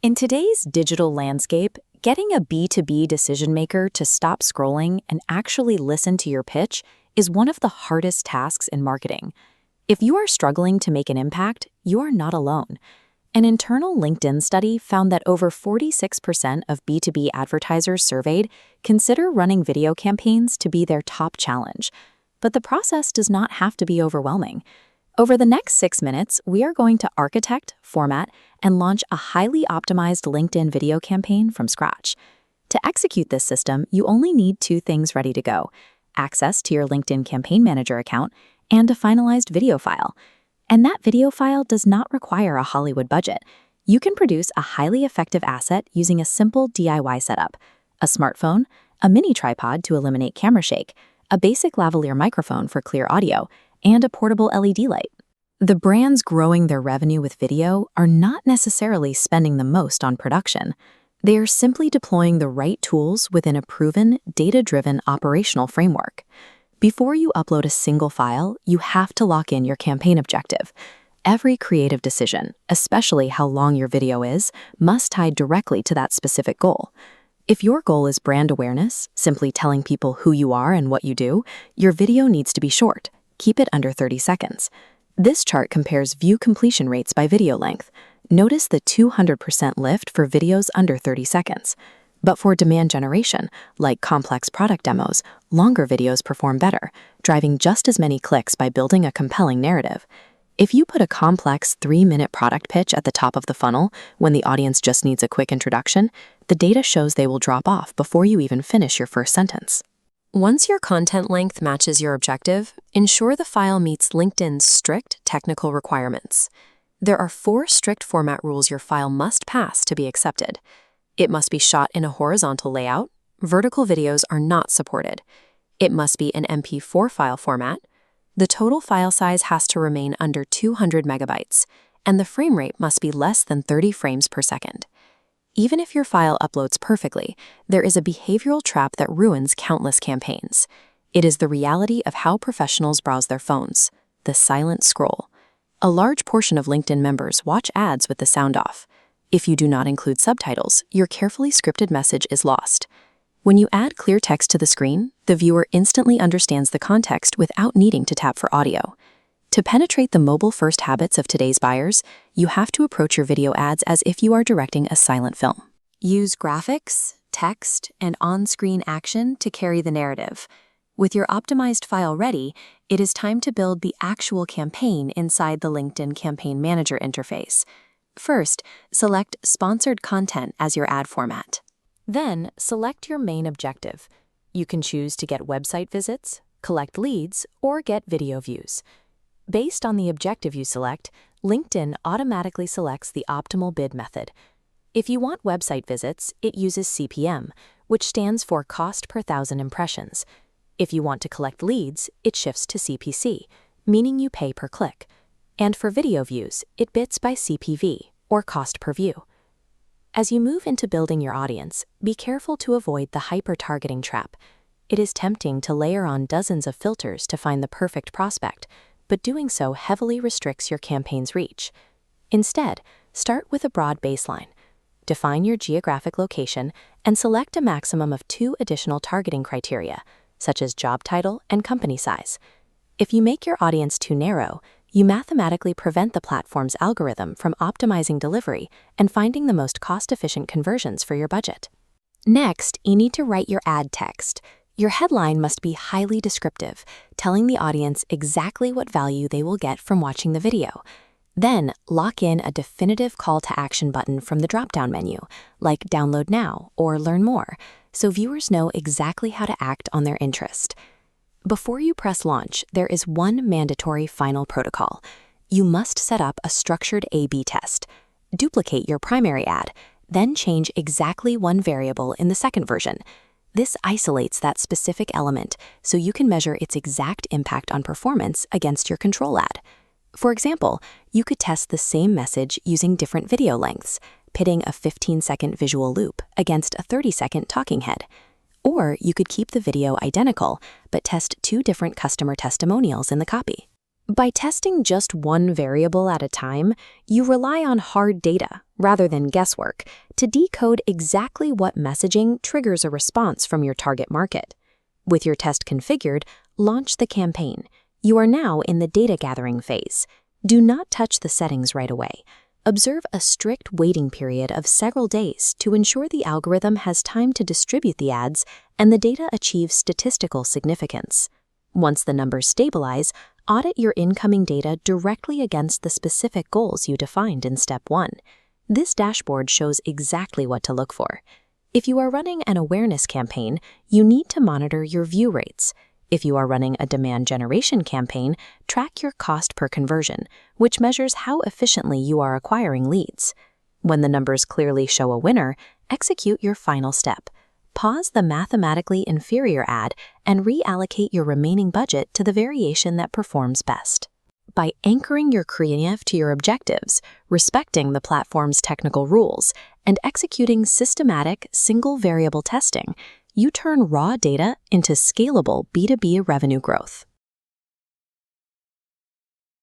In today's digital landscape, getting a B2B decision maker to stop scrolling and actually listen to your pitch is one of the hardest tasks in marketing. If you are struggling to make an impact, you are not alone. An internal LinkedIn study found that over 46% of B2B advertisers surveyed consider running video campaigns to be their top challenge. But the process does not have to be overwhelming. Over the next 6 minutes, we are going to architect, format, and launch a highly optimized LinkedIn video campaign from scratch. To execute this system, you only need 2 things ready to go: access to your LinkedIn Campaign Manager account and a finalized video file. And that video file does not require a Hollywood budget. You can produce a highly effective asset using a simple DIY setup: a smartphone, a mini tripod to eliminate camera shake, a basic lavalier microphone for clear audio, and a portable LED light. The brands growing their revenue with video are not necessarily spending the most on production. They are simply deploying the right tools within a proven, data-driven operational framework. Before you upload a single file, you have to lock in your campaign objective. Every creative decision, especially how long your video is, must tie directly to that specific goal. If your goal is brand awareness, simply telling people who you are and what you do, your video needs to be short. Keep it under 30 seconds. This chart compares view completion rates by video length. Notice the 200% lift for videos under 30 seconds. But for demand generation, like complex product demos, longer videos perform better, driving just as many clicks by building a compelling narrative. If you put a complex 3-minute product pitch at the top of the funnel when the audience just needs a quick introduction, the data shows they will drop off before you even finish your first sentence. Once your content length matches your objective, ensure the file meets LinkedIn's strict technical requirements. There are 4 strict format rules your file must pass to be accepted. It must be shot in a horizontal layout. Vertical videos are not supported. It must be an MP4 file format. The total file size has to remain under 200 megabytes, and the frame rate must be less than 30 frames per second. Even if your file uploads perfectly, there is a behavioral trap that ruins countless campaigns. It is the reality of how professionals browse their phones: the silent scroll. A large portion of LinkedIn members watch ads with the sound off. If you do not include subtitles, your carefully scripted message is lost. When you add clear text to the screen, the viewer instantly understands the context without needing to tap for audio. To penetrate the mobile-first habits of today's buyers, you have to approach your video ads as if you are directing a silent film. Use graphics, text, and on-screen action to carry the narrative. With your optimized file ready, it is time to build the actual campaign inside the LinkedIn Campaign Manager interface. First, select Sponsored Content as your ad format. Then, select your main objective. You can choose to get website visits, collect leads, or get video views. Based on the objective you select, LinkedIn automatically selects the optimal bid method. If you want website visits, it uses CPM, which stands for cost per 1,000 impressions. If you want to collect leads, it shifts to CPC, meaning you pay per click. And for video views, it bids by CPV, or cost per view. As you move into building your audience, be careful to avoid the hyper-targeting trap. It is tempting to layer on dozens of filters to find the perfect prospect, but doing so heavily restricts your campaign's reach. Instead, start with a broad baseline. Define your geographic location and select a maximum of 2 additional targeting criteria, such as job title and company size. If you make your audience too narrow, you mathematically prevent the platform's algorithm from optimizing delivery and finding the most cost-efficient conversions for your budget. Next, you need to write your ad text. Your headline must be highly descriptive, telling the audience exactly what value they will get from watching the video. Then, lock in a definitive call to action button from the drop-down menu, like Download Now or Learn More, so viewers know exactly how to act on their interest. Before you press launch, there is one mandatory final protocol. You must set up a structured A/B test. Duplicate your primary ad, then change exactly one variable in the second version. This isolates that specific element so you can measure its exact impact on performance against your control ad. For example, you could test the same message using different video lengths, pitting a 15-second visual loop against a 30-second talking head. Or you could keep the video identical, but test 2 different customer testimonials in the copy. By testing just one variable at a time, you rely on hard data, rather than guesswork, to decode exactly what messaging triggers a response from your target market. With your test configured, launch the campaign. You are now in the data gathering phase. Do not touch the settings right away. Observe a strict waiting period of several days to ensure the algorithm has time to distribute the ads and the data achieves statistical significance. Once the numbers stabilize, audit your incoming data directly against the specific goals you defined in Step 1. This dashboard shows exactly what to look for. If you are running an awareness campaign, you need to monitor your view rates. If you are running a demand generation campaign, track your cost per conversion, which measures how efficiently you are acquiring leads. When the numbers clearly show a winner, execute your final step. Pause the mathematically inferior ad and reallocate your remaining budget to the variation that performs best. By anchoring your creative to your objectives, respecting the platform's technical rules, and executing systematic single-variable testing, you turn raw data into scalable B2B revenue growth.